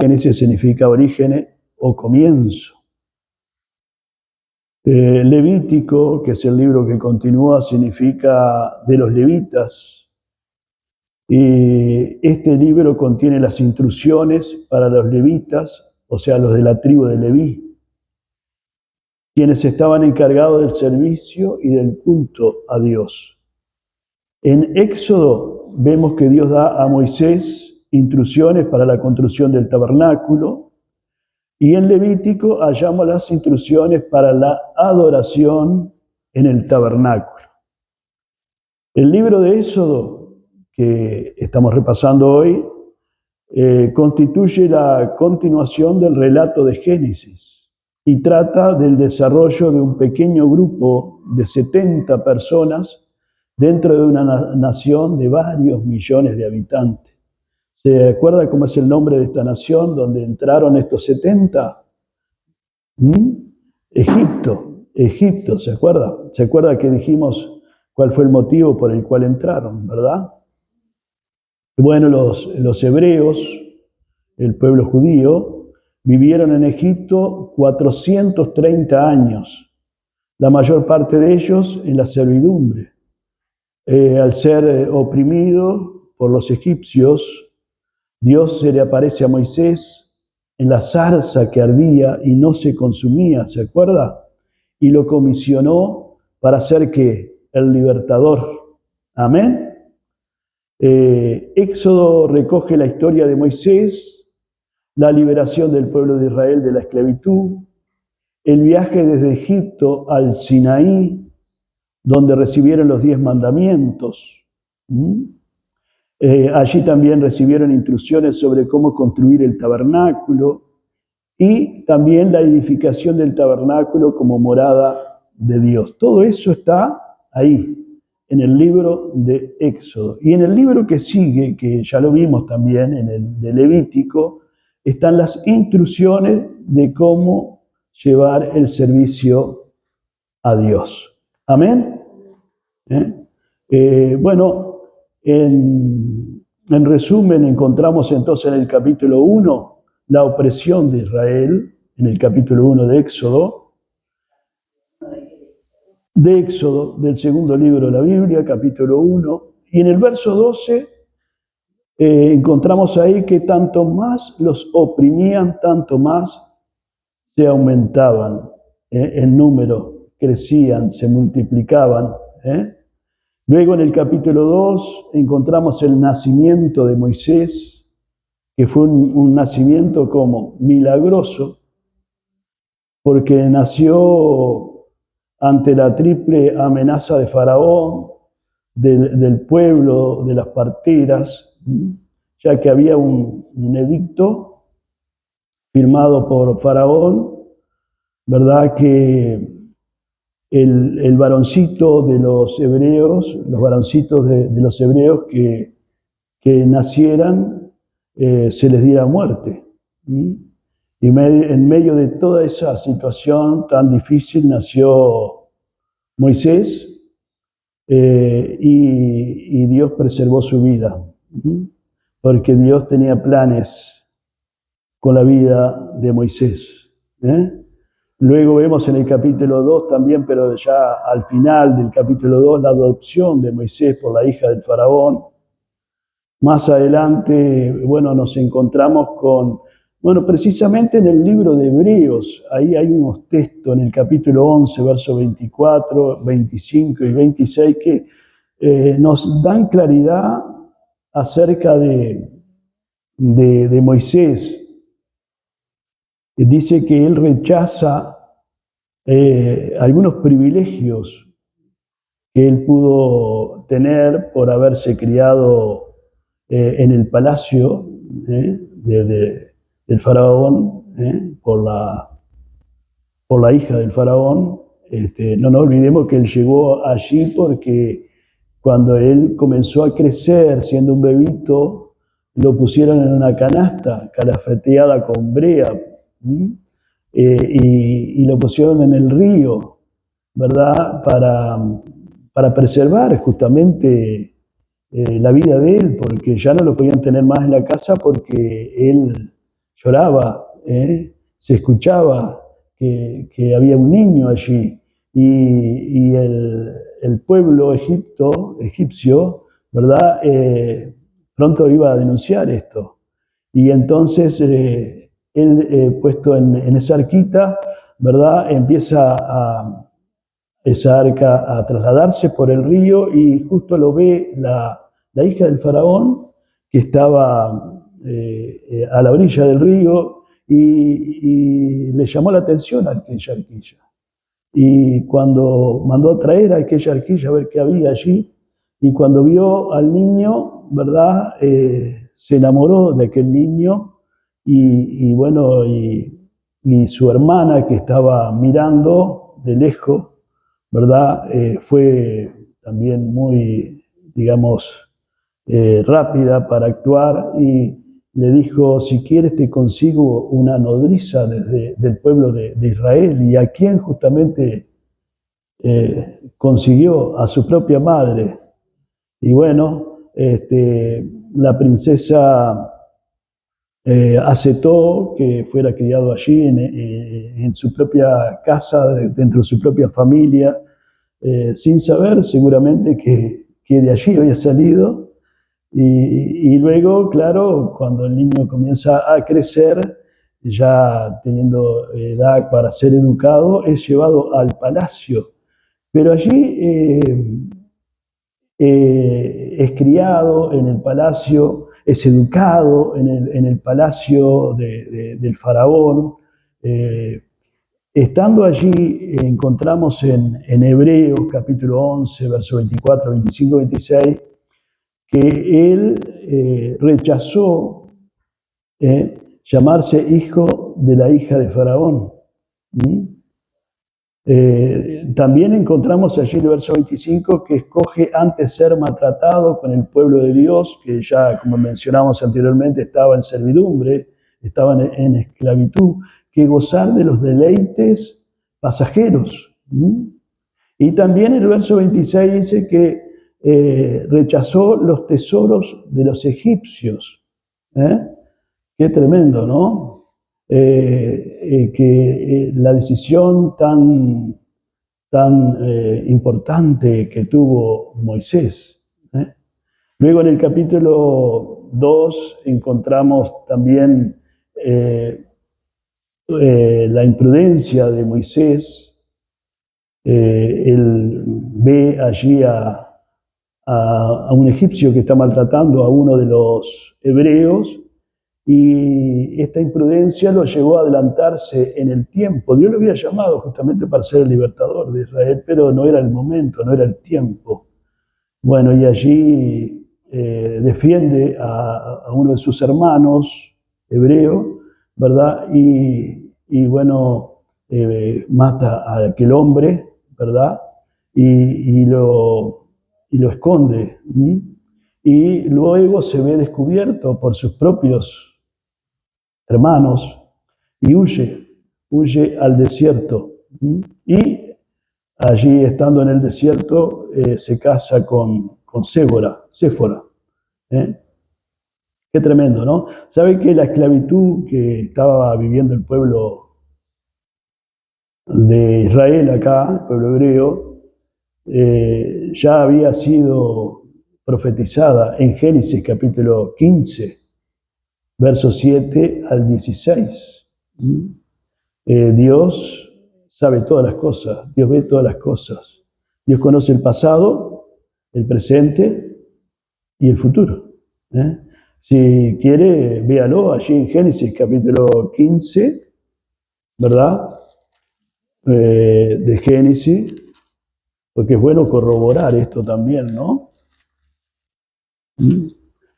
Génesis significa origen o comienzo. Levítico, que es el libro que continúa, significa de los levitas. Y este libro contiene las instrucciones para los levitas, o sea, los de la tribu de Leví, quienes estaban encargados del servicio y del culto a Dios. En Éxodo vemos que Dios da a Moisés instrucciones para la construcción del tabernáculo, y en Levítico hallamos las instrucciones para la adoración en el tabernáculo. El libro de Éxodo, que estamos repasando hoy, constituye la continuación del relato de Génesis y trata del desarrollo de un pequeño grupo de 70 personas dentro de una nación de varios millones de habitantes. ¿Se acuerda cómo es el nombre de esta nación donde entraron estos 70? Egipto, ¿se acuerda? ¿Se acuerda que dijimos cuál fue el motivo por el cual entraron, verdad? Bueno, los hebreos, el pueblo judío, vivieron en Egipto 430 años, la mayor parte de ellos en la servidumbre. Al ser oprimido por los egipcios, Dios se le aparece a Moisés en la zarza que ardía y no se consumía, ¿se acuerda? Y lo comisionó para ser ¿qué? El libertador. Amén. Éxodo recoge la historia de Moisés, la liberación del pueblo de Israel de la esclavitud, el viaje desde Egipto al Sinaí, donde recibieron los 10 mandamientos. Allí también recibieron instrucciones sobre cómo construir el tabernáculo y también la edificación del tabernáculo como morada de Dios. Todo eso está ahí, en el libro de Éxodo. Y en el libro que sigue, que ya lo vimos también, en el de Levítico, están las instrucciones de cómo llevar el servicio a Dios. ¿Amén? Bueno, en resumen, encontramos entonces en el capítulo 1 la opresión de Israel, en el capítulo 1 de Éxodo, del segundo libro de la Biblia, capítulo 1, y en el verso 12 encontramos ahí que tanto más los oprimían, tanto más se aumentaban en número, crecían, se multiplicaban. Luego en el capítulo 2 encontramos el nacimiento de Moisés, que fue un nacimiento como milagroso, porque nació ante la triple amenaza de Faraón, del pueblo, de las parteras, ya que había un edicto firmado por Faraón, ¿verdad? Que el varoncito de los hebreos, los varoncitos de los hebreos que nacieran, se les diera muerte. Y en medio de toda esa situación tan difícil nació Moisés, y Dios preservó su vida, porque Dios tenía planes con la vida de Moisés. Luego vemos en el capítulo 2 también, pero ya al final del capítulo 2, la adopción de Moisés por la hija del faraón. Más adelante, bueno, nos encontramos con, bueno, precisamente en el libro de Hebreos, ahí hay unos textos en el capítulo 11, versos 24, 25 y 26 que nos dan claridad acerca de Moisés. Dice que él rechaza algunos privilegios que él pudo tener por haberse criado en el palacio del faraón, por la hija del faraón. No nos olvidemos que él llegó allí porque cuando él comenzó a crecer, siendo un bebito, lo pusieron en una canasta calafeteada con brea, y lo pusieron en el río, ¿verdad? Para preservar justamente la vida de él, porque ya no lo podían tener más en la casa porque él lloraba, se escuchaba que había un niño allí, y el pueblo egipcio, ¿verdad? Pronto iba a denunciar esto. Y entonces él, puesto en esa arquita, ¿verdad? Empieza esa arca a trasladarse por el río, y justo lo ve la hija del faraón, que estaba a la orilla del río, y le llamó la atención a aquella arquilla. Y cuando mandó a traer a aquella arquilla a ver qué había allí, y cuando vio al niño, ¿verdad? Se enamoró de aquel niño, y bueno, y su hermana, que estaba mirando de lejos, ¿verdad? Fue también muy, digamos, rápida para actuar, y le dijo: si quieres te consigo una nodriza del pueblo de Israel. Y a quien justamente consiguió a su propia madre. Y bueno, la princesa aceptó que fuera criado allí en su propia casa, dentro de su propia familia, sin saber seguramente que de allí había salido. Y luego, claro, cuando el niño comienza a crecer, ya teniendo edad para ser educado, es llevado al palacio. Pero allí es criado en el palacio, es educado en el palacio del faraón. Eh, Estando allí, encontramos en Hebreos capítulo 11, verso 24, 25, 26, que él rechazó llamarse hijo de la hija de Faraón. ¿Mm? También encontramos allí el verso 25, que escoge antes ser maltratado con el pueblo de Dios, que ya, como mencionamos anteriormente, estaba en servidumbre, estaba en esclavitud, que gozar de los deleites pasajeros. Y también el verso 26 dice que rechazó los tesoros de los egipcios. Qué tremendo, ¿no? Que la decisión tan importante que tuvo Moisés. Luego en el capítulo 2 encontramos también la imprudencia de Moisés. Él ve allí a un egipcio que está maltratando a uno de los hebreos, y esta imprudencia lo llevó a adelantarse en el tiempo. Dios lo había llamado justamente para ser el libertador de Israel, pero no era el momento, no era el tiempo. Bueno, y allí defiende a uno de sus hermanos hebreo, ¿verdad? Y bueno, mata a aquel hombre, ¿verdad? Y lo esconde. Y luego se ve descubierto por sus propios hermanos, y huye al desierto. Y allí, estando en el desierto, se casa con Séfora. Qué tremendo, ¿no? ¿Sabe que la esclavitud que estaba viviendo el pueblo de Israel acá, el pueblo hebreo, ya había sido profetizada en Génesis capítulo 15, versos 7 al 16. Dios sabe todas las cosas, Dios ve todas las cosas. Dios conoce el pasado, el presente y el futuro. Si quiere, véalo allí en Génesis capítulo 15, ¿verdad? De Génesis, porque es bueno corroborar esto también, ¿no?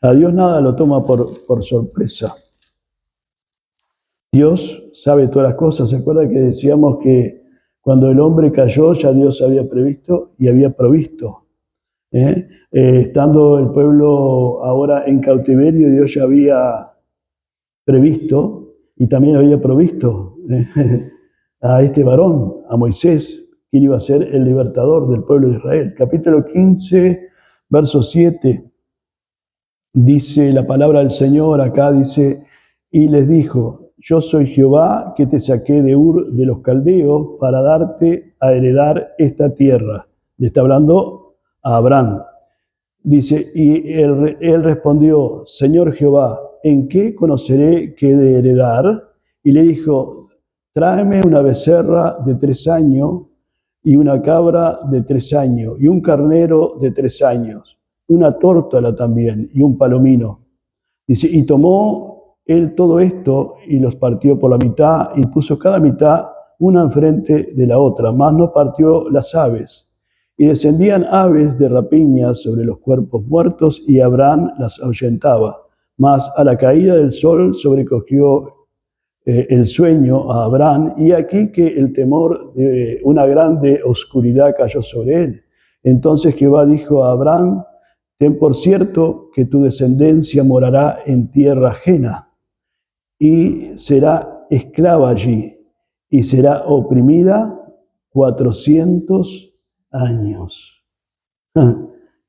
A Dios nada lo toma por sorpresa. Dios sabe todas las cosas. ¿Se acuerda que decíamos que cuando el hombre cayó ya Dios había previsto y había provisto? Estando el pueblo ahora en cautiverio, Dios ya había previsto y también había provisto a este varón, a Moisés, quien iba a ser el libertador del pueblo de Israel. Capítulo 15, verso 7, dice la palabra del Señor acá, dice: y les dijo, yo soy Jehová que te saqué de Ur de los Caldeos para darte a heredar esta tierra. Le está hablando a Abraham. Dice, y él respondió, Señor Jehová, ¿en qué conoceré que he de heredar? Y le dijo, tráeme una becerra de 3 años y una cabra de 3 años y un carnero de 3 años, una tórtola también y un palomino. Dice, y tomó él todo esto y los partió por la mitad y puso cada mitad una enfrente de la otra, mas no partió las aves. Y descendían aves de rapiña sobre los cuerpos muertos y Abraham las ahuyentaba. Mas a la caída del sol sobrecogió el sueño a Abraham y aquí que el temor de una grande oscuridad cayó sobre él. Entonces Jehová dijo a Abraham, ten por cierto que tu descendencia morará en tierra ajena y será esclava allí y será oprimida 400 años.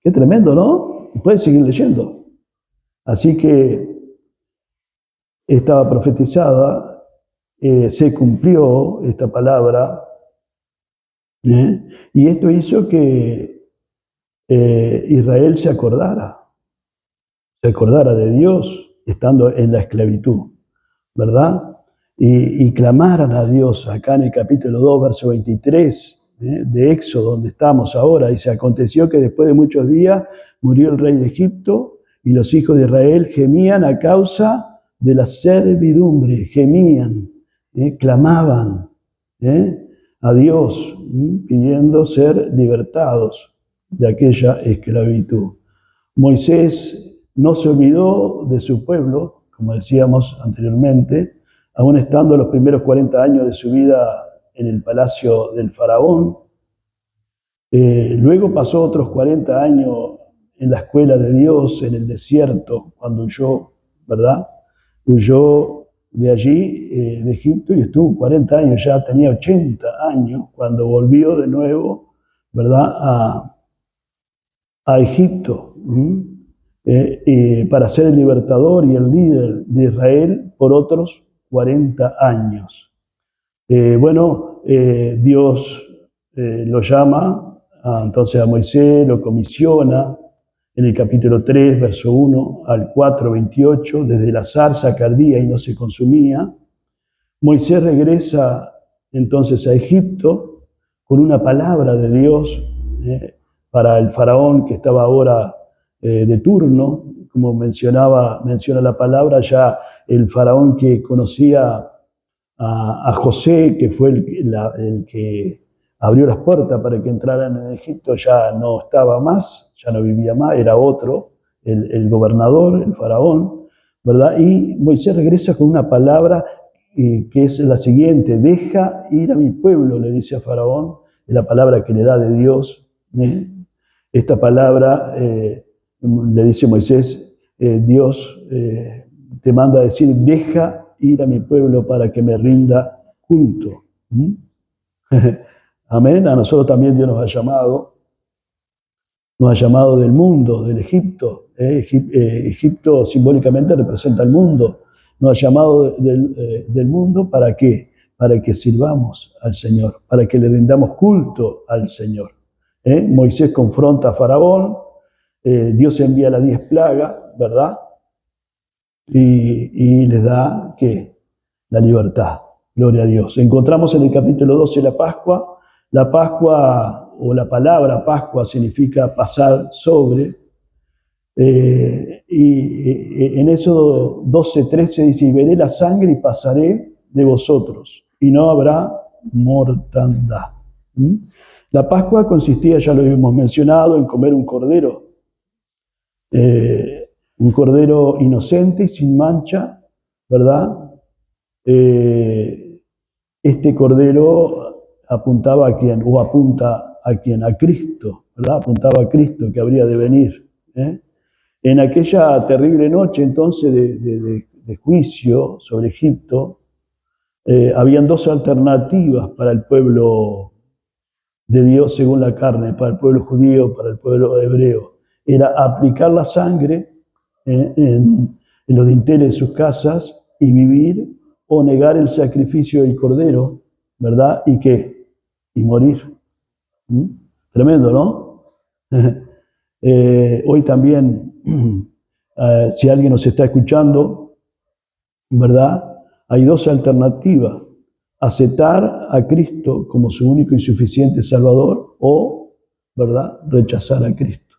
Qué tremendo, ¿no? Puedes seguir leyendo. Así que estaba profetizada, se cumplió esta palabra, y esto hizo que Israel se acordara de Dios estando en la esclavitud, ¿verdad? Y clamaran a Dios acá en el capítulo 2, verso 23 de Éxodo, donde estamos ahora. Dice, aconteció que después de muchos días murió el rey de Egipto y los hijos de Israel gemían a causa de la servidumbre, gemían, clamaban a Dios, pidiendo ser libertados de aquella esclavitud. Moisés no se olvidó de su pueblo, como decíamos anteriormente, aún estando los primeros 40 años de su vida en el palacio del faraón. Luego pasó otros 40 años en la escuela de Dios, en el desierto, cuando huyó, ¿verdad? Huyó de allí, de Egipto, y estuvo 40 años, ya tenía 80 años, cuando volvió de nuevo, ¿verdad?, a Egipto, para ser el libertador y el líder de Israel por otros 40 años. Dios lo llama entonces a Moisés, lo comisiona en el capítulo 3, verso 1 al 4, 28, desde la zarza que ardía y no se consumía. Moisés regresa entonces a Egipto con una palabra de Dios para el faraón que estaba ahora de turno. Como menciona la palabra, ya el faraón que conocía a José, que fue el que abrió las puertas para que entraran en Egipto, ya no estaba más, ya no vivía más, era otro, el gobernador, el faraón, ¿verdad? Y Moisés regresa con una palabra que es la siguiente: deja ir a mi pueblo, le dice a Faraón, es la palabra que le da de Dios. Esta palabra le dice Moisés, Dios te manda a decir, deja ir a mi pueblo para que me rinda culto. Amén. A nosotros también Dios nos ha llamado del mundo, del Egipto. Egipto simbólicamente representa el mundo. Nos ha llamado del mundo, ¿para qué? Para que sirvamos al Señor, para que le rindamos culto al Señor. Moisés confronta a Faraón, Dios envía las 10 plagas, ¿verdad? Y les da, ¿qué? La libertad. Gloria a Dios. Encontramos en el capítulo 12 la Pascua. La Pascua, o la palabra Pascua, significa pasar sobre. Y en Éxodo 12:13 dice, y veré la sangre y pasaré de vosotros, y no habrá mortandad. La Pascua consistía, ya lo hemos mencionado, en comer un cordero inocente y sin mancha, ¿verdad? Este cordero apuntaba a quién, o apunta a quién, a Cristo, ¿verdad? Apuntaba a Cristo que habría de venir. En aquella terrible noche entonces de juicio sobre Egipto, habían 2 alternativas para el pueblo de Dios según la carne, para el pueblo judío, para el pueblo hebreo. Era aplicar la sangre en los dinteles de sus casas y vivir, o negar el sacrificio del Cordero, ¿verdad? ¿Y qué? Y morir. ¿Mm? Tremendo, ¿no? Hoy también, si alguien nos está escuchando, ¿verdad? Hay dos alternativas: aceptar a Cristo como su único y suficiente Salvador, o, ¿verdad?, rechazar a Cristo,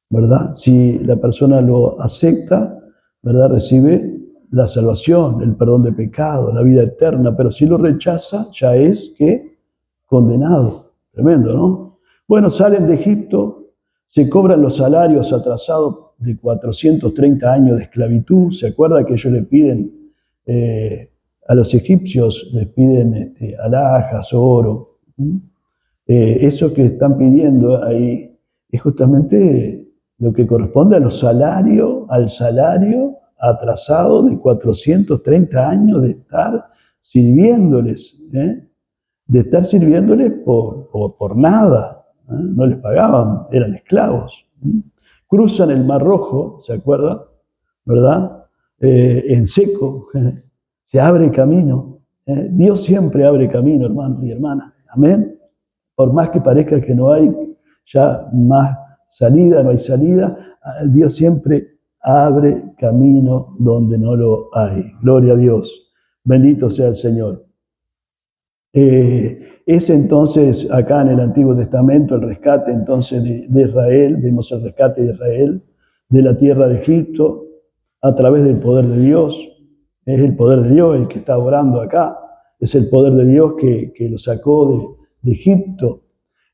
¿verdad? Si la persona lo acepta, ¿verdad?, recibe la salvación, el perdón de pecado, la vida eterna, pero si lo rechaza, ya es que condenado. Tremendo, ¿no? Bueno, salen de Egipto, se cobran los salarios atrasados de 430 años de esclavitud. ¿Se acuerda que ellos le piden a los egipcios, les piden alhajas, oro? Eso que están pidiendo ahí es justamente lo que corresponde a los salarios, al salario atrasado de 430 años de estar sirviéndoles, de estar sirviéndoles por nada, no les pagaban, eran esclavos. Cruzan el Mar Rojo, ¿se acuerda? ¿Verdad? En seco, se abre camino. Dios siempre abre camino, hermanos y hermanas. Amén. Por más que parezca que no hay ya más salida, no hay salida, Dios siempre abre camino donde no lo hay. Gloria a Dios. Bendito sea el Señor. Es entonces acá en el Antiguo Testamento el rescate entonces de Israel, vemos el rescate de Israel de la tierra de Egipto a través del poder de Dios. Es el poder de Dios el que está obrando acá, es el poder de Dios que lo sacó de Egipto,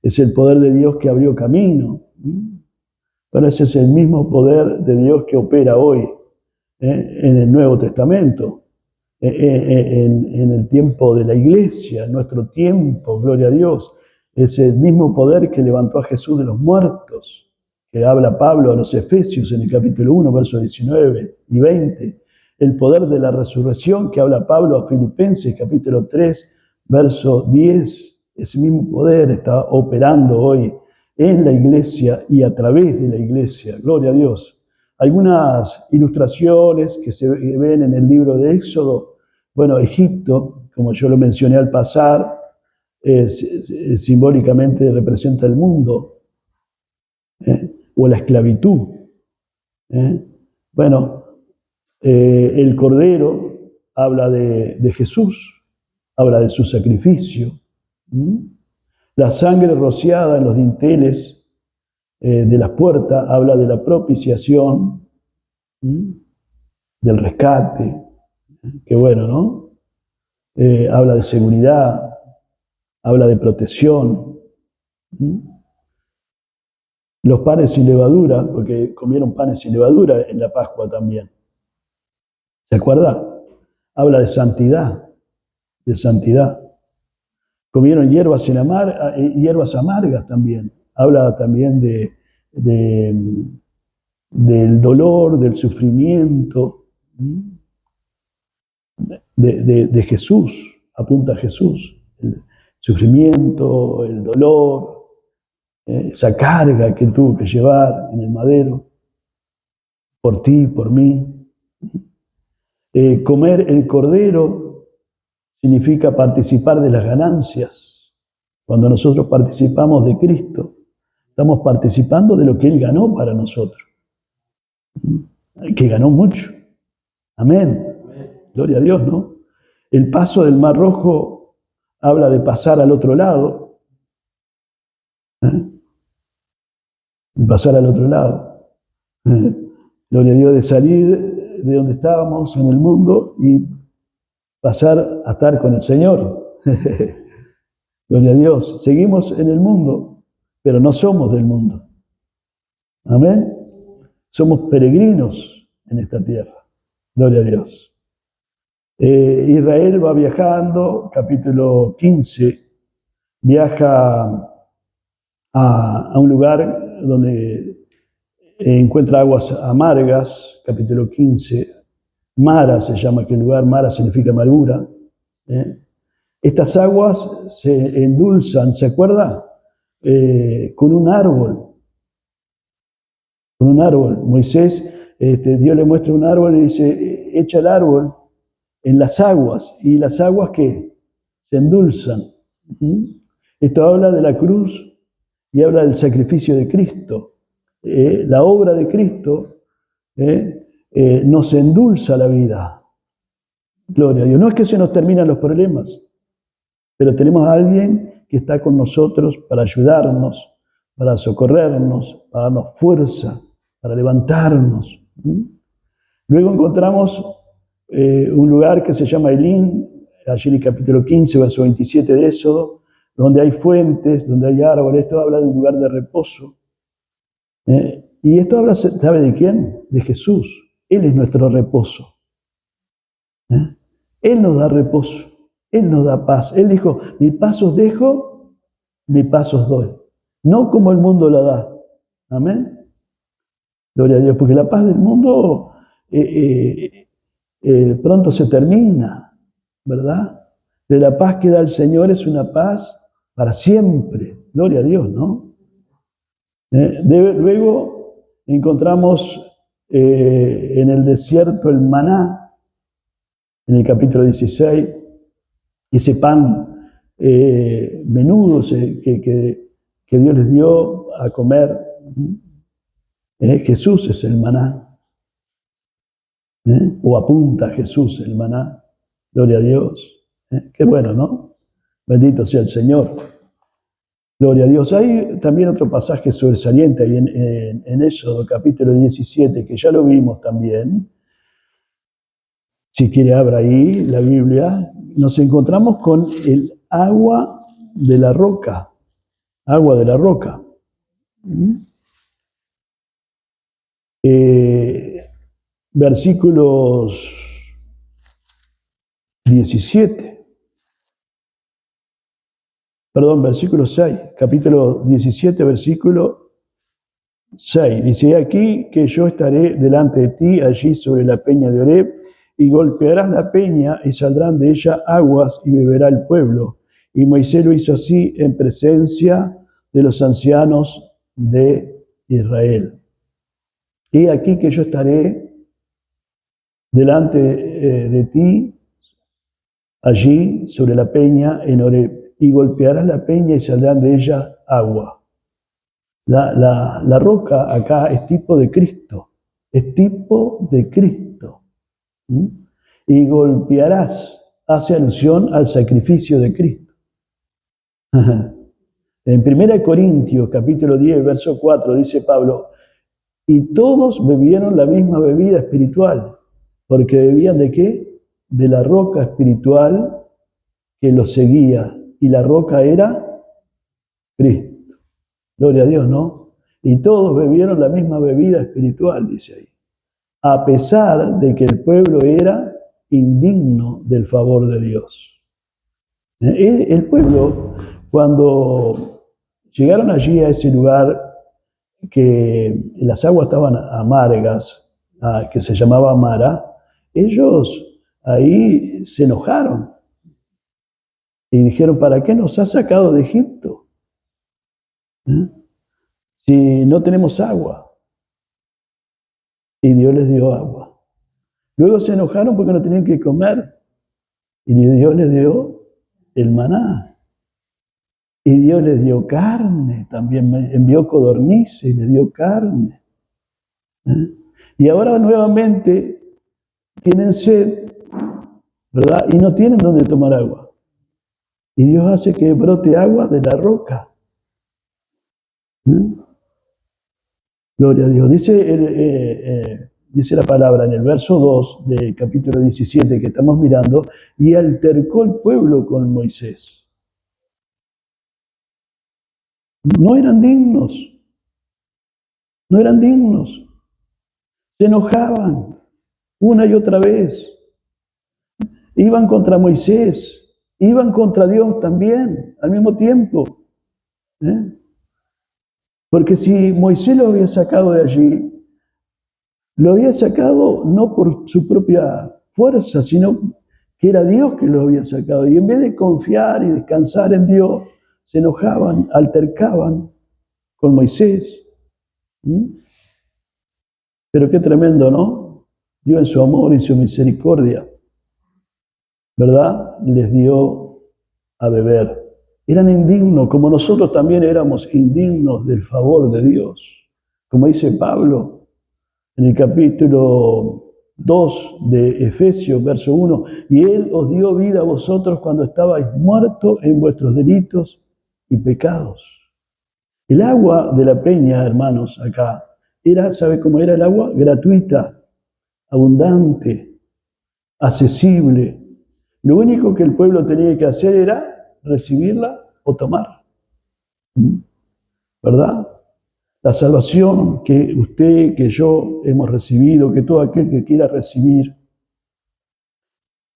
es el poder de Dios que abrió camino. Pero ese es el mismo poder de Dios que opera hoy en el Nuevo Testamento. En el tiempo de la iglesia, en nuestro tiempo, gloria a Dios, es el mismo poder que levantó a Jesús de los muertos, que habla Pablo a los Efesios en el capítulo 1, versos 19 y 20, el poder de la resurrección que habla Pablo a Filipenses, capítulo 3, verso 10, ese mismo poder está operando hoy en la iglesia y a través de la iglesia, gloria a Dios. Algunas ilustraciones que se ven en el libro de Éxodo. Bueno, Egipto, como yo lo mencioné al pasar, simbólicamente representa el mundo, o la esclavitud. Bueno, el Cordero habla de Jesús, habla de su sacrificio. La sangre rociada en los dinteles de las puertas habla de la propiciación, del rescate. Qué bueno, ¿no? Habla de seguridad, habla de protección. Los panes sin levadura, porque comieron panes sin levadura en la Pascua también. ¿Se acuerda? Habla de santidad, de santidad. Comieron hierbas amargas también. Habla también del dolor, del sufrimiento, de Jesús, apunta a Jesús. El sufrimiento, el dolor, esa carga que él tuvo que llevar en el madero, por ti, por mí. Comer el cordero significa participar de las ganancias. Cuando nosotros participamos de Cristo, estamos participando de lo que Él ganó para nosotros. Que ganó mucho. Amén. Gloria a Dios, ¿no? El paso del Mar Rojo habla de pasar al otro lado. De pasar al otro lado. Gloria a Dios, de salir de donde estábamos en el mundo y pasar a estar con el Señor. Gloria a Dios. Seguimos en el mundo, pero no somos del mundo. Amén. Somos peregrinos en esta tierra. Gloria a Dios. Israel va viajando, capítulo 15, viaja a un lugar donde encuentra aguas amargas, capítulo 15. Mara se llama aquel lugar, Mara significa amargura. Estas aguas se endulzan, ¿se acuerda? Con un árbol. Con un árbol. Moisés, Dios le muestra un árbol y dice, echa el árbol en las aguas, y las aguas que se endulzan. Esto habla de la cruz y habla del sacrificio de Cristo. La obra de Cristo nos endulza la vida. Gloria a Dios. No es que se nos terminan los problemas, pero tenemos a alguien que está con nosotros para ayudarnos, para socorrernos, para darnos fuerza, para levantarnos. Luego encontramos un lugar que se llama Elín, allí en el capítulo 15, verso 27 de Éxodo, donde hay fuentes, donde hay árboles. Esto habla de un lugar de reposo. Y esto habla, ¿sabe de quién? De Jesús. Él es nuestro reposo. Él nos da reposo. Él nos da paz. Él dijo, mi paz os dejo, mi paz os doy. No como el mundo la da. Amén. Gloria a Dios, porque la paz del mundo pronto se termina, ¿verdad? De la paz que da el Señor es una paz para siempre. Gloria a Dios, ¿no? Luego encontramos en el desierto el maná, en el capítulo 16, ese pan menudo que Dios les dio a comer. Jesús es el maná. O apunta a Jesús el maná. Gloria a Dios. Qué bueno, ¿no? Bendito sea el Señor. Gloria a Dios. Hay también otro pasaje sobresaliente ahí en Éxodo, capítulo 17, que ya lo vimos también. Si quiere, abra ahí la Biblia. Nos encontramos con el agua de la roca. Agua de la roca. Versículos 17. Perdón, versículo 6. Capítulo 17, versículo 6. Dice, aquí que yo estaré delante de ti, allí sobre la peña de Horeb, y golpearás la peña, y saldrán de ella aguas, y beberá el pueblo. Y Moisés lo hizo así en presencia de los ancianos de Israel. Y aquí que yo estaré delante de ti, allí sobre la peña en Horeb, y golpearás la peña y saldrán de ella agua. La roca acá es tipo de Cristo, es tipo de Cristo. Y golpearás, hace alusión al sacrificio de Cristo. En 1 Corintios, capítulo 10, verso 4, dice Pablo, y todos bebieron la misma bebida espiritual, porque bebían ¿de qué? De la roca espiritual que los seguía, y la roca era Cristo. Gloria a Dios, ¿no? Y todos bebieron la misma bebida espiritual, dice ahí, a pesar de que el pueblo era indigno del favor de Dios. El pueblo, cuando llegaron allí a ese lugar que las aguas estaban amargas, que se llamaba Mara, ellos ahí se enojaron y dijeron, ¿para qué nos has sacado de Egipto? Si no tenemos agua. Y Dios les dio agua. Luego se enojaron porque no tenían que comer. Y Dios les dio el maná. Y Dios les dio carne. También envió codornices y les dio carne. Y ahora nuevamente tienen sed, ¿verdad? Y no tienen dónde tomar agua. Y Dios hace que brote agua de la roca. Gloria a Dios. Dice la palabra en el verso 2 del capítulo 17 que estamos mirando, y altercó el pueblo con Moisés. No eran dignos. No eran dignos. Se enojaban una y otra vez. Iban contra Moisés. Iban contra Dios también, al mismo tiempo. Porque si Moisés lo había sacado de allí, lo había sacado no por su propia fuerza, sino que era Dios que lo había sacado. Y en vez de confiar y descansar en Dios, se enojaban, altercaban con Moisés. Pero qué tremendo, ¿no? Dios en su amor y su misericordia ¿verdad? Les dio a beber. Eran indignos, como nosotros también éramos indignos del favor de Dios. Como dice Pablo en el capítulo 2 de Efesios, verso 1, y Él os dio vida a vosotros cuando estabais muertos en vuestros delitos y pecados. El agua de la peña, hermanos, acá, ¿sabe cómo era el agua? Gratuita, abundante, accesible. Lo único que el pueblo tenía que hacer era recibirla o tomar, ¿verdad? La salvación que usted, que yo hemos recibido, que todo aquel que quiera recibir,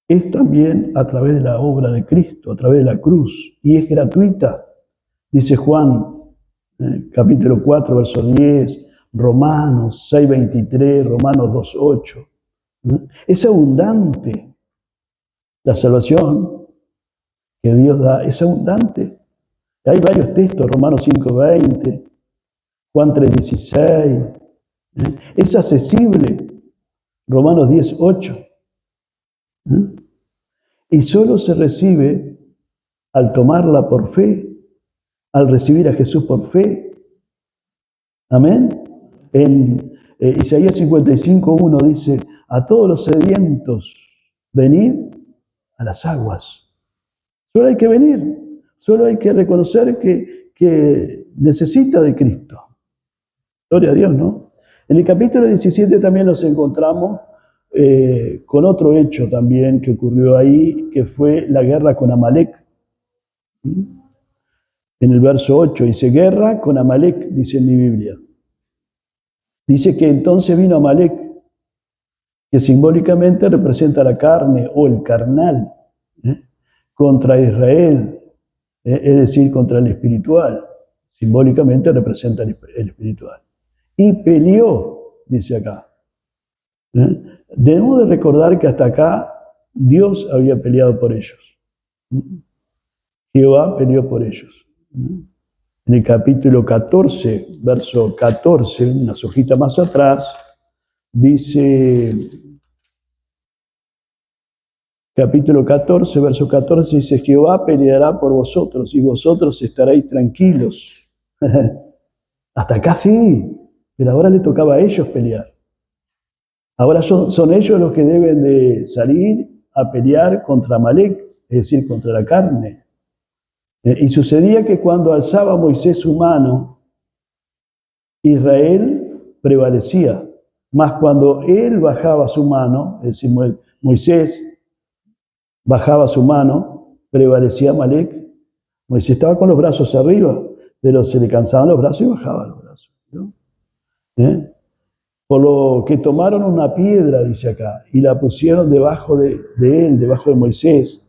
es también a través de la obra de Cristo, a través de la cruz, y es gratuita. Dice Juan, capítulo 4, verso 10, Romanos 6, 23, Romanos 2, 8. Es abundante. La salvación que Dios da es abundante. Hay varios textos, Romanos 5, 20, Juan 3, 16. Es accesible, Romanos 10, 8. Y solo se recibe al tomarla por fe, al recibir a Jesús por fe. Amén. En Isaías 55, 1 dice, a todos los sedientos, venid a las aguas. Solo hay que venir, solo hay que reconocer que necesita de Cristo. Gloria a Dios, ¿no? En el capítulo 17 también nos encontramos con otro hecho también que ocurrió ahí, que fue la guerra con Amalek. En el verso 8 dice, guerra con Amalek, dice en mi Biblia. Dice que entonces vino Amalek, que simbólicamente representa la carne o el carnal, contra Israel, es decir, contra el espiritual. Simbólicamente representa el espiritual. Y peleó, dice acá. Debemos de recordar que hasta acá Dios había peleado por ellos. Jehová peleó por ellos. En el capítulo 14, verso 14, unas hojitas más atrás, dice, capítulo 14, verso 14, dice, Jehová peleará por vosotros y vosotros estaréis tranquilos. Hasta acá sí, pero ahora le tocaba a ellos pelear. Ahora son ellos los que deben de salir a pelear contra Amalek, es decir, contra la carne. Y sucedía que cuando alzaba Moisés su mano, Israel prevalecía. Mas cuando él bajaba su mano, es decir, Moisés bajaba su mano, prevalecía Amalek. Moisés estaba con los brazos arriba, pero se le cansaban los brazos y bajaba los brazos, ¿no? Por lo que tomaron una piedra, dice acá, y la pusieron debajo de él, debajo de Moisés,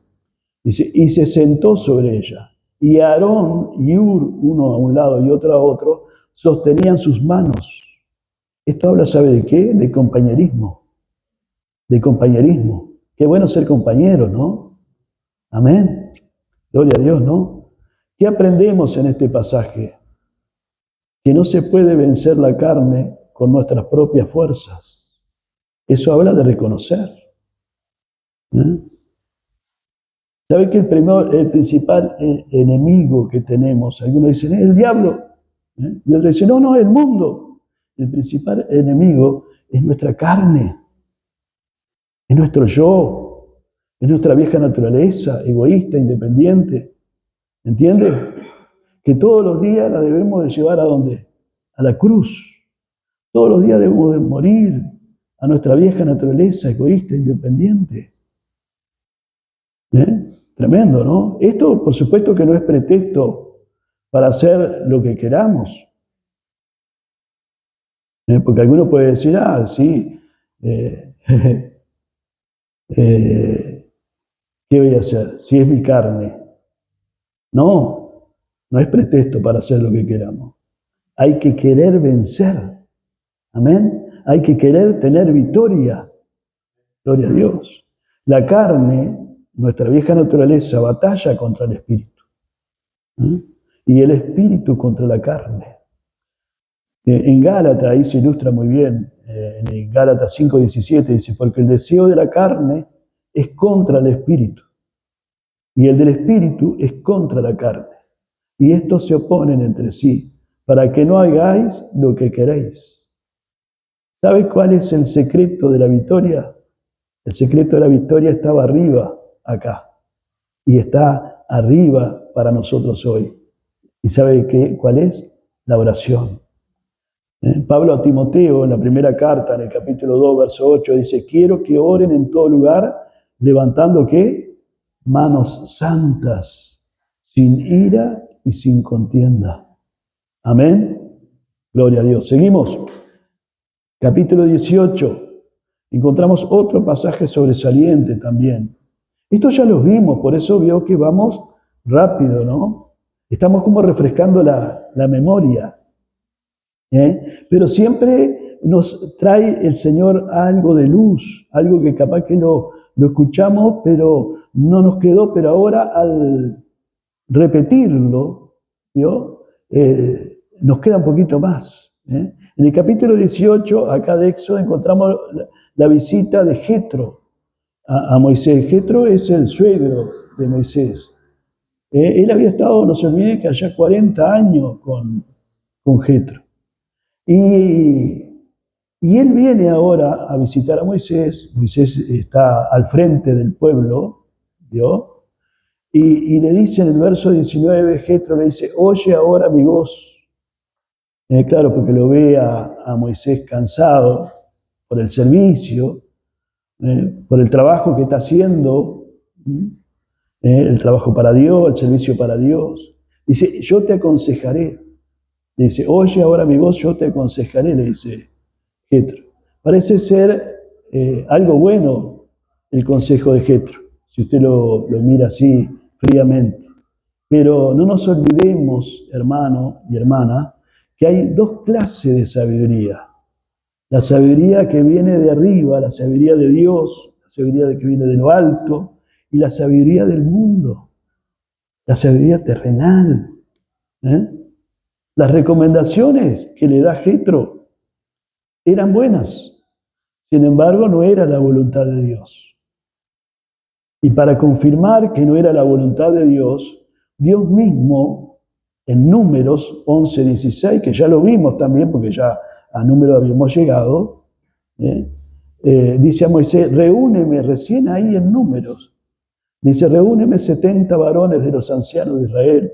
dice, y se sentó sobre ella. Y Aarón y Hur, uno a un lado y otro a otro, sostenían sus manos. Esto habla, ¿sabe de qué? De compañerismo. De compañerismo. Qué bueno ser compañero, ¿no? Amén. Gloria a Dios, ¿no? ¿Qué aprendemos en este pasaje? Que no se puede vencer la carne con nuestras propias fuerzas. Eso habla de reconocer. ¿Sabe que el principal enemigo que tenemos, algunos dicen, es el diablo, y otros dicen, no, el mundo. El principal enemigo es nuestra carne, es nuestro yo, es nuestra vieja naturaleza, egoísta, independiente. ¿Entiende? Que todos los días la debemos de llevar ¿a dónde? A la cruz. Todos los días debemos de morir a nuestra vieja naturaleza, egoísta, independiente. Tremendo, ¿no? Esto, por supuesto, que no es pretexto para hacer lo que queramos. Porque alguno puede decir, sí, ¿qué voy a hacer? Si es mi carne. No es pretexto para hacer lo que queramos. Hay que querer vencer. Amén. Hay que querer tener victoria. Gloria a Dios. La carne, nuestra vieja naturaleza, batalla contra el espíritu. Y el espíritu contra la carne. En Gálatas, ahí se ilustra muy bien, en Gálatas 5:17 dice, porque el deseo de la carne es contra el espíritu, y el del espíritu es contra la carne. Y estos se oponen entre sí, para que no hagáis lo que queréis. ¿Sabes cuál es el secreto de la victoria? El secreto de la victoria estaba arriba, acá, y está arriba para nosotros hoy. ¿Y sabe cuál es? La oración. Pablo a Timoteo, en la primera carta, en el capítulo 2, verso 8, dice, quiero que oren en todo lugar, levantando, ¿qué? Manos santas, sin ira y sin contienda. Amén. Gloria a Dios. Seguimos. Capítulo 18. Encontramos otro pasaje sobresaliente también. Esto ya lo vimos, por eso veo que vamos rápido, ¿no? Estamos como refrescando la memoria. Pero siempre nos trae el Señor algo de luz, algo que capaz que lo escuchamos, pero no nos quedó, pero ahora al repetirlo, ¿vio? Nos queda un poquito más. En el capítulo 18, acá de Éxodo, encontramos la visita de Jetro a Moisés. Jetro es el suegro de Moisés. Él había estado, no se olvide, que allá 40 años con Jetro. Y él viene ahora a visitar a Moisés. Moisés está al frente del pueblo, ¿vio? Y le dice en el verso 19, Jetro le dice, oye ahora mi voz. Claro, porque lo ve a Moisés cansado por el servicio, por el trabajo que está haciendo, el trabajo para Dios, el servicio para Dios. Dice, yo te aconsejaré. Dice, oye ahora mi voz, yo te aconsejaré, le dice Jetro. Parece ser algo bueno el consejo de Jetro, si usted lo mira así fríamente. Pero no nos olvidemos, hermano y hermana, que hay dos clases de sabiduría. La sabiduría que viene de arriba, la sabiduría de Dios, la sabiduría que viene de lo alto, y la sabiduría del mundo, la sabiduría terrenal. Las recomendaciones que le da Jetro eran buenas, sin embargo no era la voluntad de Dios. Y para confirmar que no era la voluntad de Dios, Dios mismo, en Números 11:16, que ya lo vimos también, porque ya a Números habíamos llegado, dice a Moisés, reúneme recién ahí en Números. Dice, reúneme 70 varones de los ancianos de Israel,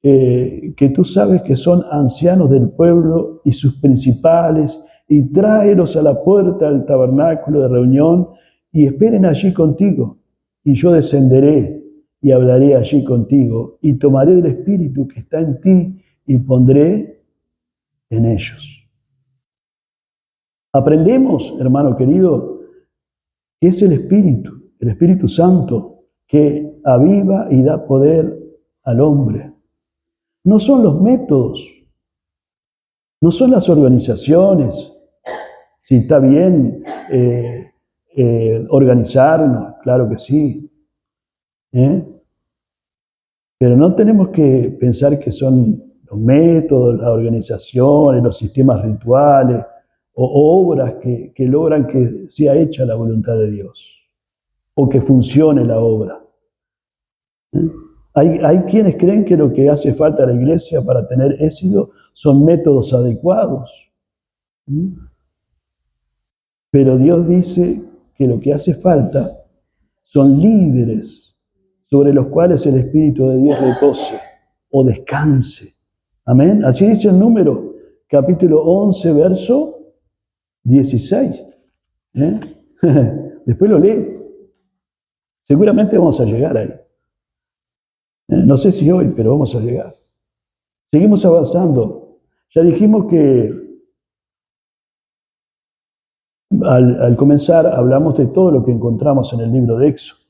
que tú sabes que son ancianos del pueblo y sus principales, y tráelos a la puerta del tabernáculo de reunión y esperen allí contigo. Y yo descenderé y hablaré allí contigo, y tomaré del espíritu que está en ti y pondré en ellos. Aprendemos, hermano querido, que es el Espíritu Santo, que aviva y da poder al hombre. No son los métodos, no son las organizaciones. Si está bien organizarnos, claro que sí. Pero no tenemos que pensar que son los métodos, las organizaciones, los sistemas rituales o obras que logran que sea hecha la voluntad de Dios o que funcione la obra. Hay quienes creen que lo que hace falta a la iglesia para tener éxito son métodos adecuados. Pero Dios dice que lo que hace falta son líderes sobre los cuales el Espíritu de Dios repose o descanse. Amén. Así dice el Número, capítulo 11, verso 16. Después lo lee. Seguramente vamos a llegar ahí. No sé si hoy, pero vamos a llegar. Seguimos avanzando. Ya dijimos que al comenzar hablamos de todo lo que encontramos en el libro de Éxodo.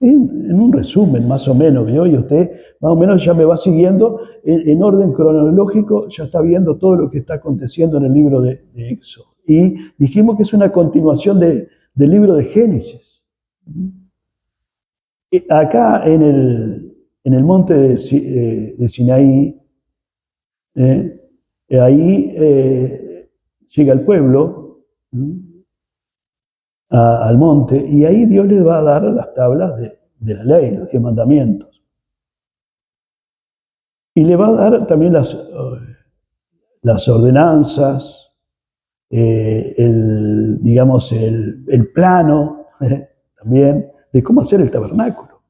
En un resumen, más o menos, ¿vio? Y usted más o menos ya me va siguiendo en orden cronológico, ya está viendo todo lo que está aconteciendo en el libro de Éxodo. Y dijimos que es una continuación del libro de Génesis. Acá en el monte de Sinaí, ahí llega el pueblo, al monte, y ahí Dios le va a dar las tablas de la ley, los 10 mandamientos. Y le va a dar también las ordenanzas, digamos, el plano también de cómo hacer el tabernáculo.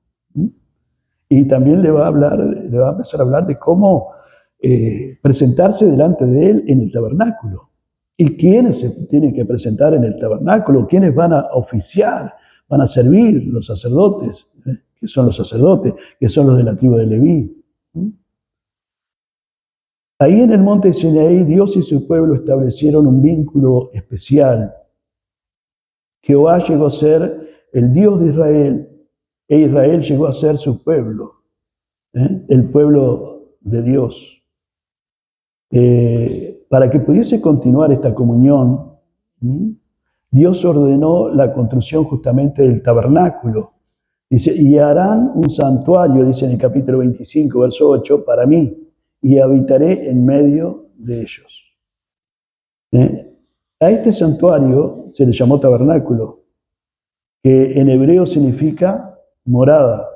Y también le va a empezar a hablar de cómo presentarse delante de él en el tabernáculo. Y quiénes se tienen que presentar en el tabernáculo, quiénes van a oficiar, van a servir, los sacerdotes, que son los sacerdotes, que son los de la tribu de Leví. Ahí en el monte Sinaí, Dios y su pueblo establecieron un vínculo especial. Jehová llegó a ser el Dios de Israel, e Israel llegó a ser su pueblo, el pueblo de Dios. Para que pudiese continuar esta comunión, Dios ordenó la construcción justamente del tabernáculo. Dice, y harán un santuario, dice en el capítulo 25, verso 8, para mí, y habitaré en medio de ellos. A este santuario se le llamó tabernáculo, que en hebreo significa morada.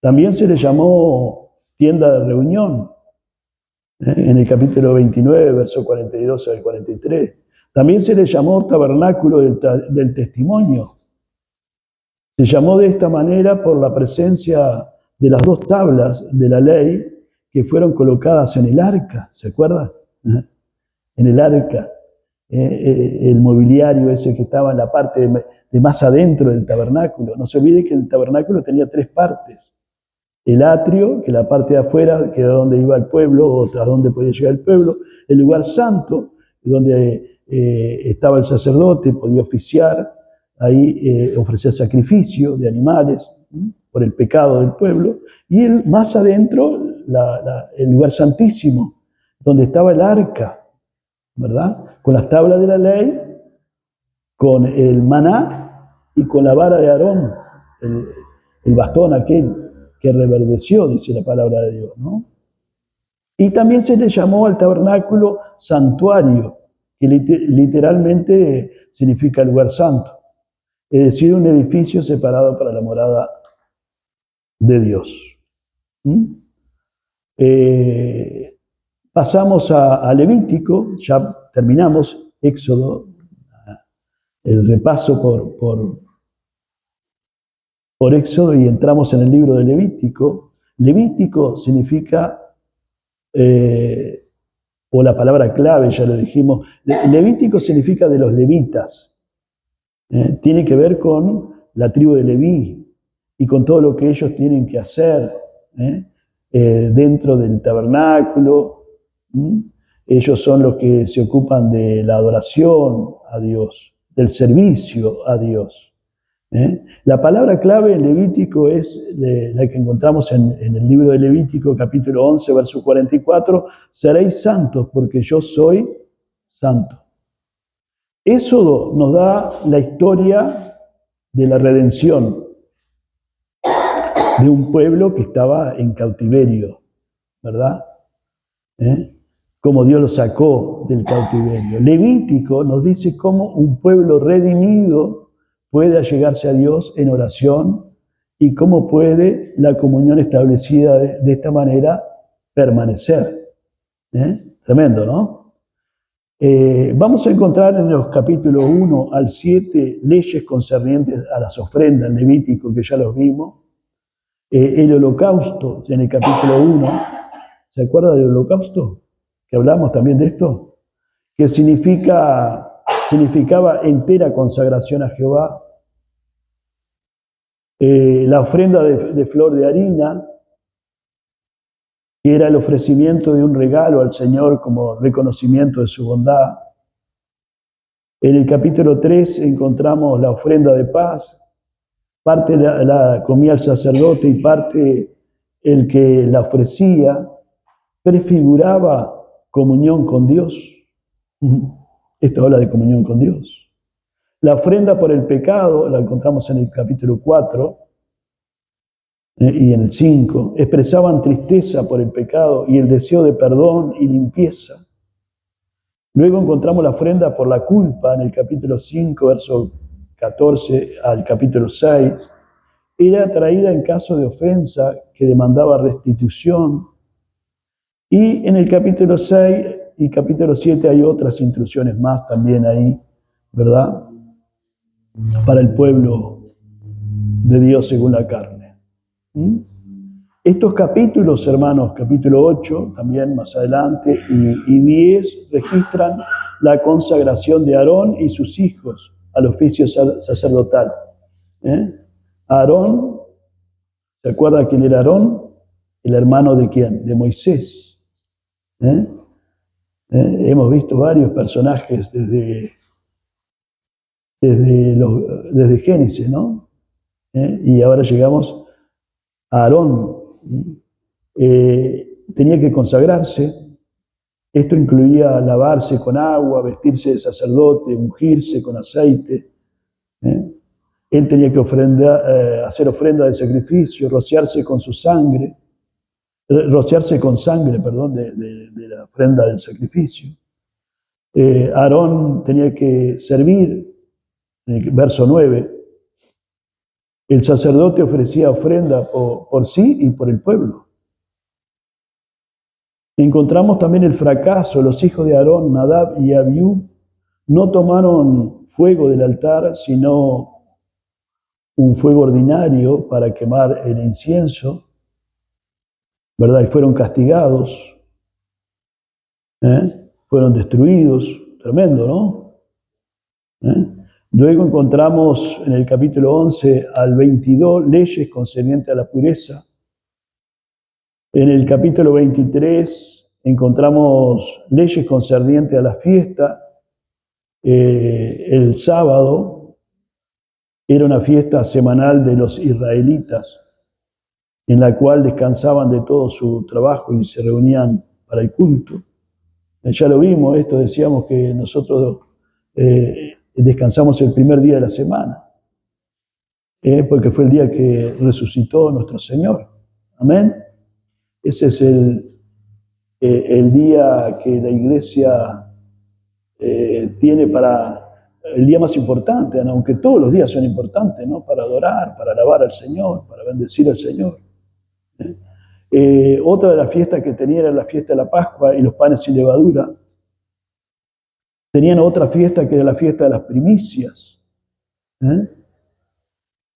También se le llamó tienda de reunión, en el capítulo 29, verso 42 al 43. También se le llamó tabernáculo del testimonio. Se llamó de esta manera por la presencia de las 2 tablas de la ley que fueron colocadas en el arca, ¿se acuerdan? En el arca, el mobiliario ese que estaba en la parte de más adentro del tabernáculo. No se olvide que el tabernáculo tenía 3 partes. El atrio, que la parte de afuera, que era donde iba el pueblo, o hasta donde podía llegar el pueblo. El lugar santo, donde estaba el sacerdote, podía oficiar, ahí ofrecer sacrificio de animales por el pecado del pueblo. Y más adentro, el lugar santísimo, donde estaba el arca, ¿verdad? Con las tablas de la ley, con el maná y con la vara de Aarón, el bastón aquel que reverdeció, dice la palabra de Dios, ¿no? Y también se le llamó al tabernáculo santuario, que literalmente significa lugar santo, es decir, un edificio separado para la morada de Dios. Pasamos a Levítico, ya terminamos Éxodo, el repaso por Éxodo, y entramos en el libro de Levítico. Levítico significa, o la palabra clave, ya lo dijimos, Levítico significa de los levitas. Tiene que ver con la tribu de Leví y con todo lo que ellos tienen que hacer dentro del tabernáculo. Ellos son los que se ocupan de la adoración a Dios, del servicio a Dios. La palabra clave en Levítico es la que encontramos en el libro de Levítico, capítulo 11, verso 44, seréis santos porque yo soy santo. Éxodo nos da la historia de la redención de un pueblo que estaba en cautiverio, ¿verdad? Cómo Dios lo sacó del cautiverio. Levítico nos dice cómo un pueblo redimido puede allegarse a Dios en oración y cómo puede la comunión establecida de esta manera permanecer. Tremendo, ¿no? Vamos a encontrar en los capítulos 1 al 7 leyes concernientes a las ofrendas, Levítico, que ya los vimos. El holocausto, en el capítulo 1, ¿se acuerda del holocausto? Que hablamos también de esto, que significaba entera consagración a Jehová. La ofrenda de flor de harina, que era el ofrecimiento de un regalo al Señor como reconocimiento de su bondad. En el capítulo 3 encontramos la ofrenda de paz. Parte la comía el sacerdote y parte el que la ofrecía. Prefiguraba comunión con Dios. Esto habla de comunión con Dios. La ofrenda por el pecado, la encontramos en el capítulo 4 y en el 5, expresaban tristeza por el pecado y el deseo de perdón y limpieza. Luego encontramos la ofrenda por la culpa en el capítulo 5, verso 14 al capítulo 6, era traída en caso de ofensa que demandaba restitución. Y en el capítulo 6 y capítulo 7 hay otras instrucciones más también ahí, ¿verdad? Para el pueblo de Dios según la carne. ¿Mm? Estos capítulos, hermanos, capítulo 8, también más adelante, y 10, registran la consagración de Aarón y sus hijos al oficio sacerdotal. Aarón, ¿se acuerda quién era Aarón? El hermano de quién? De Moisés. Hemos visto varios personajes desde Génesis, ¿no? Y ahora llegamos a Aarón. Tenía que consagrarse. Esto incluía lavarse con agua, vestirse de sacerdote, ungirse con aceite. Él tenía que hacer ofrenda de sacrificio, rociarse con sangre, perdón, de la ofrenda del sacrificio. Aarón tenía que servir, en el verso 9. El sacerdote ofrecía ofrenda por sí y por el pueblo. Encontramos también el fracaso. Los hijos de Aarón, Nadab y Abiú, no tomaron fuego del altar, sino un fuego ordinario para quemar el incienso, ¿verdad? Y fueron castigados, fueron destruidos. Tremendo, ¿no? Luego encontramos en el capítulo 11 al 22 leyes concernientes a la pureza. En el capítulo 23 encontramos leyes concernientes a la fiesta. El sábado era una fiesta semanal de los israelitas, en la cual descansaban de todo su trabajo y se reunían para el culto. Ya lo vimos, esto decíamos que nosotros descansamos el primer día de la semana, porque fue el día que resucitó nuestro Señor. Amén. Ese es el día que la iglesia tiene para el día más importante, aunque todos los días son importantes, ¿no? Para adorar, para alabar al Señor, para bendecir al Señor. Otra de las fiestas que tenía era la fiesta de la Pascua y los panes sin levadura. Tenían otra fiesta que era la fiesta de las primicias.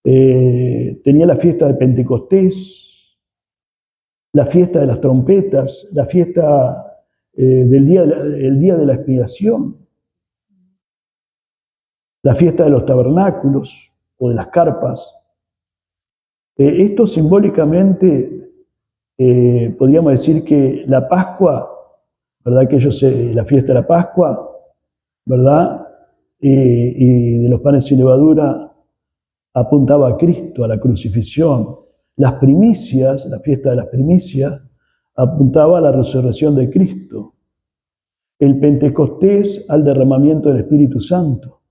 Tenía la fiesta de Pentecostés, la fiesta de las trompetas, la fiesta el día de la expiación, la fiesta de los tabernáculos o de las carpas. Esto simbólicamente, podríamos decir que la Pascua, ¿verdad? Que la fiesta de la Pascua, ¿verdad? Y de los panes sin levadura apuntaba a Cristo, a la crucifixión. Las primicias, la fiesta de las primicias, apuntaba a la resurrección de Cristo. El Pentecostés al derramamiento del Espíritu Santo.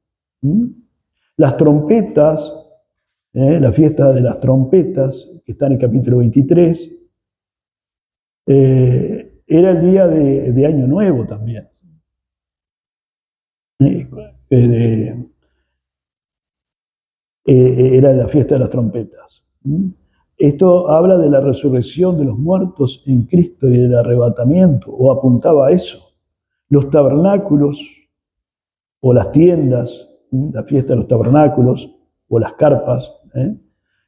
Las trompetas, la fiesta de las trompetas, que está en el capítulo 23, era el día de Año Nuevo también. Era la fiesta de las trompetas. Esto habla de la resurrección de los muertos en Cristo y del arrebatamiento, o apuntaba a eso. Los tabernáculos, o las tiendas, la fiesta de los tabernáculos, o las carpas,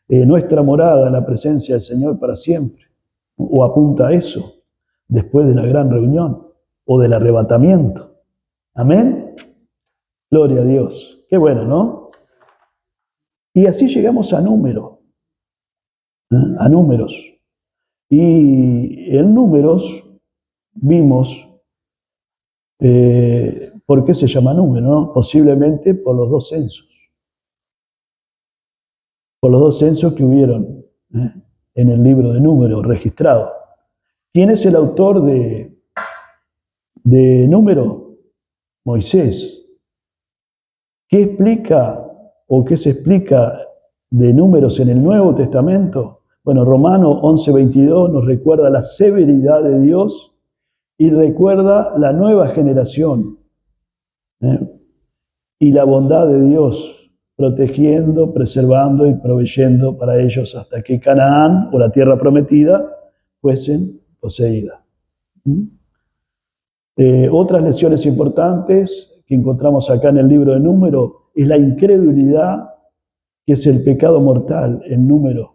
nuestra morada, la presencia del Señor para siempre, o apunta a eso, después de la gran reunión, o del arrebatamiento. Amén. Gloria a Dios. Qué bueno, ¿no? Y así llegamos a Números. A Números. Y en Números vimos por qué se llama Número, ¿no? Posiblemente por los dos censos. Por los dos censos que hubieron en el libro de Números registrado. ¿Quién es el autor de Número? Moisés. ¿Qué explica o qué se explica de Números en el Nuevo Testamento? Bueno, Romanos 11:22 nos recuerda la severidad de Dios y recuerda la nueva generación y la bondad de Dios protegiendo, preservando y proveyendo para ellos hasta que Canaán o la tierra prometida fuesen poseídas. Otras lecciones importantes que encontramos acá en el libro de Números es la incredulidad, que es el pecado mortal en Números.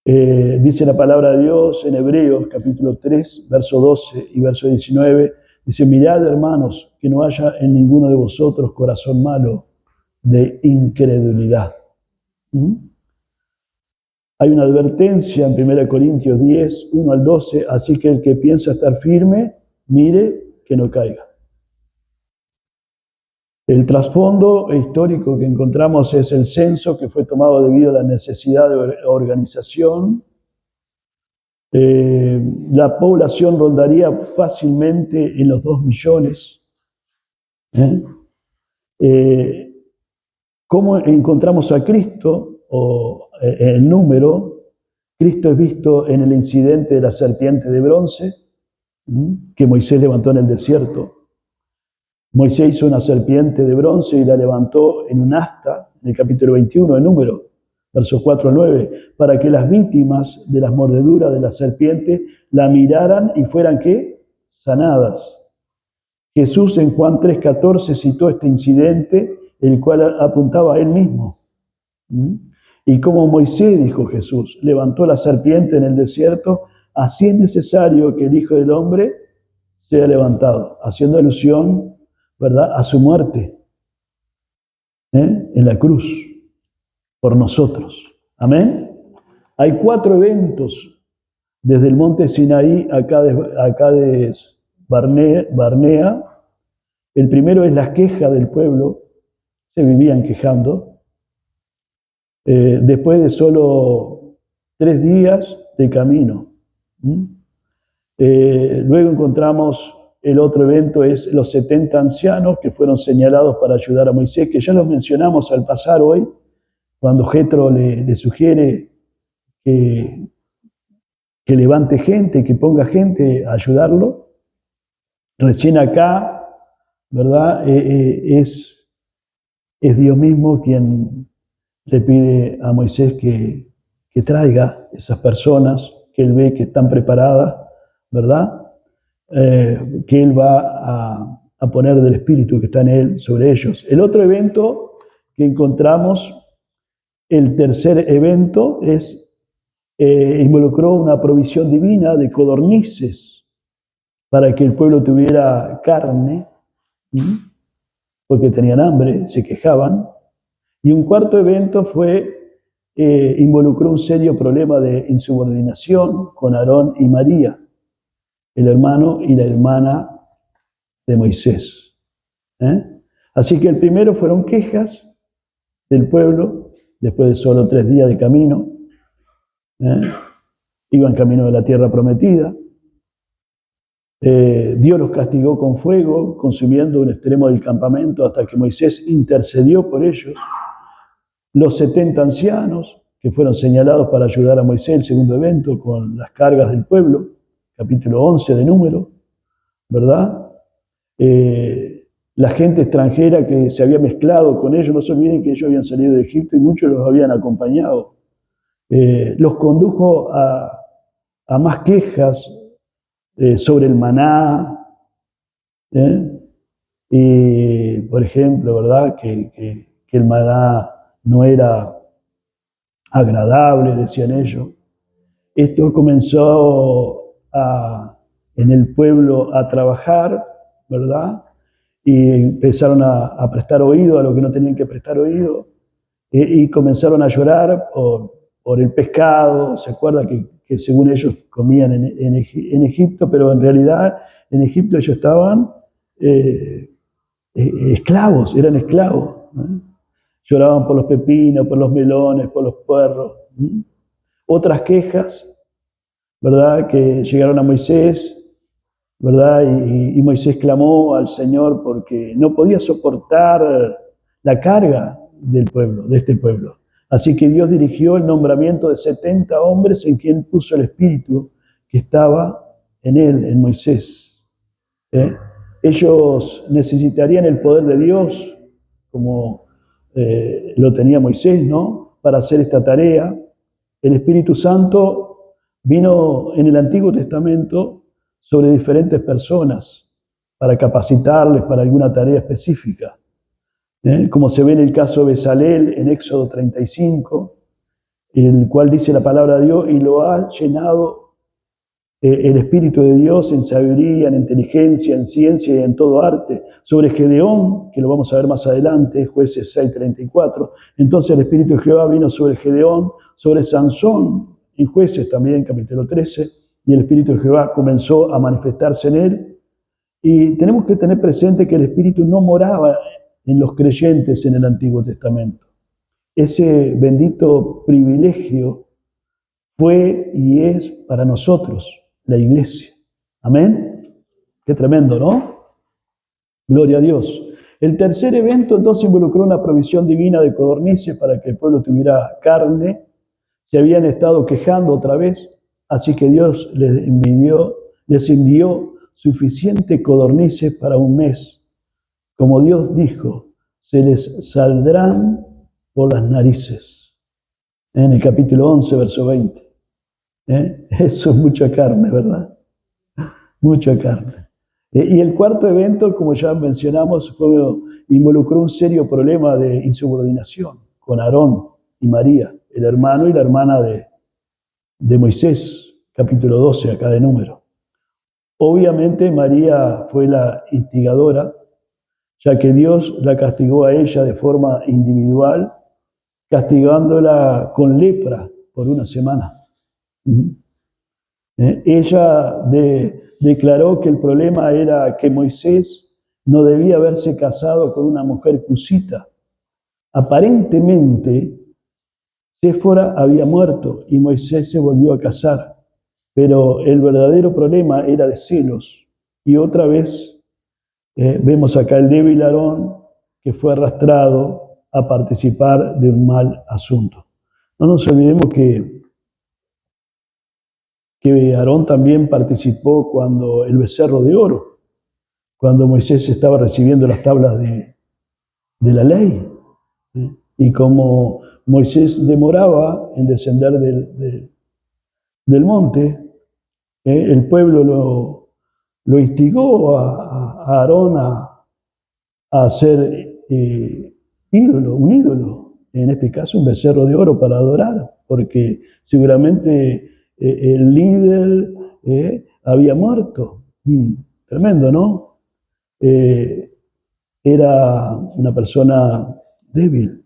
Dice la palabra de Dios en Hebreos capítulo 3, verso 12 y verso 19, dice: mirad, hermanos, que no haya en ninguno de vosotros corazón malo de incredulidad. Hay una advertencia en 1 Corintios 10, 1 al 12, así que el que piensa estar firme, mire que no caiga. El trasfondo histórico que encontramos es el censo que fue tomado debido a la necesidad de organización. La población rondaría fácilmente en los 2 millones. ¿Cómo encontramos a Cristo? O el número. Cristo es visto en el incidente de la serpiente de bronce que Moisés levantó en el desierto. Moisés hizo una serpiente de bronce y la levantó en un asta, en el capítulo 21 de Números, versos 4 al 9, para que las víctimas de las mordeduras de la serpiente la miraran y fueran, ¿qué? Sanadas. Jesús en Juan 3:14 citó este incidente, el cual apuntaba a él mismo. Y como Moisés, dijo Jesús, levantó la serpiente en el desierto, así es necesario que el Hijo del Hombre sea levantado, haciendo alusión, ¿verdad?, a su muerte en la cruz por nosotros. Amén. Hay 4 eventos desde el monte Sinaí a Cades Barnea. El primero es las quejas del pueblo, se vivían quejando. Después de solo 3 días de camino. Luego encontramos el otro evento, es los 70 ancianos que fueron señalados para ayudar a Moisés, que ya los mencionamos al pasar hoy, cuando Jetro le sugiere que levante gente, que ponga gente a ayudarlo. Recién acá, ¿verdad? Es Dios mismo quien le pide a Moisés que traiga esas personas que él ve que están preparadas, ¿verdad? Que él va a poner del Espíritu que está en él sobre ellos. El otro evento que encontramos, el tercer evento, involucró una provisión divina de codornices para que el pueblo tuviera carne, porque tenían hambre, se quejaban. Y un cuarto evento involucró un serio problema de insubordinación con Aarón y María, el hermano y la hermana de Moisés. Así que el primero fueron quejas del pueblo, después de solo 3 días de camino. Iban camino de la tierra prometida. Dios los castigó con fuego, consumiendo un extremo del campamento hasta que Moisés intercedió por ellos. Los 70 ancianos que fueron señalados para ayudar a Moisés, el segundo evento, con las cargas del pueblo, capítulo 11 de Números, ¿verdad? La gente extranjera que se había mezclado con ellos, no se olviden que ellos habían salido de Egipto y muchos los habían acompañado. Los condujo a más quejas sobre el maná, y por ejemplo, ¿verdad? Que el maná no era agradable, decían ellos. Esto comenzó en el pueblo a trabajar, ¿verdad? Y empezaron a prestar oído a lo que no tenían que prestar oído, y comenzaron a llorar por el pescado. Se acuerda que según ellos comían en Egipto, pero en realidad en Egipto ellos estaban esclavos, eran esclavos. Lloraban por los pepinos, por los melones, por los puerros. Otras quejas, ¿verdad?, que llegaron a Moisés, ¿verdad? Y Moisés clamó al Señor porque no podía soportar la carga del pueblo, de este pueblo. Así que Dios dirigió el nombramiento de 70 hombres en quien puso el Espíritu que estaba en él, en Moisés. Ellos necesitarían el poder de Dios como lo tenía Moisés, ¿no? Para hacer esta tarea. El Espíritu Santo vino en el Antiguo Testamento sobre diferentes personas para capacitarles para alguna tarea específica. Como se ve en el caso de Bezalel en Éxodo 35, el cual dice la palabra de Dios, y lo ha llenado el Espíritu de Dios en sabiduría, en inteligencia, en ciencia y en todo arte. Sobre Gedeón, que lo vamos a ver más adelante, Jueces 6:34, entonces el Espíritu de Jehová vino sobre Gedeón, sobre Sansón, en Jueces también, capítulo 13, y el Espíritu de Jehová comenzó a manifestarse en él. Y tenemos que tener presente que el Espíritu no moraba en los creyentes en el Antiguo Testamento. Ese bendito privilegio fue y es para nosotros, la iglesia. Amén. Qué tremendo, ¿no? Gloria a Dios. El tercer evento entonces involucró una provisión divina de codornices para que el pueblo tuviera carne. Se habían estado quejando otra vez, así que Dios les envió suficiente codornices para un mes. Como Dios dijo, se les saldrán por las narices. En el capítulo 11, verso 20. Eso es mucha carne, ¿verdad? Mucha carne. Y el cuarto evento, como ya mencionamos, involucró un serio problema de insubordinación con Aarón y María, el hermano y la hermana de Moisés, capítulo 12, acá de Número. Obviamente María fue la instigadora, ya que Dios la castigó a ella de forma individual, castigándola con lepra por una semana. Ella declaró que el problema era que Moisés no debía haberse casado con una mujer cusita. Aparentemente, Séfora había muerto y Moisés se volvió a casar, pero el verdadero problema era de celos. Y otra vez vemos acá el débil Aarón que fue arrastrado a participar de un mal asunto. No nos olvidemos que Aarón también participó cuando el becerro de oro, cuando Moisés estaba recibiendo las tablas de la ley. Y como Moisés demoraba en descender del monte, el pueblo lo instigó a Aarón a hacer un ídolo, en este caso un becerro de oro para adorar, porque seguramente el líder había muerto. Tremendo, ¿no? Era una persona débil.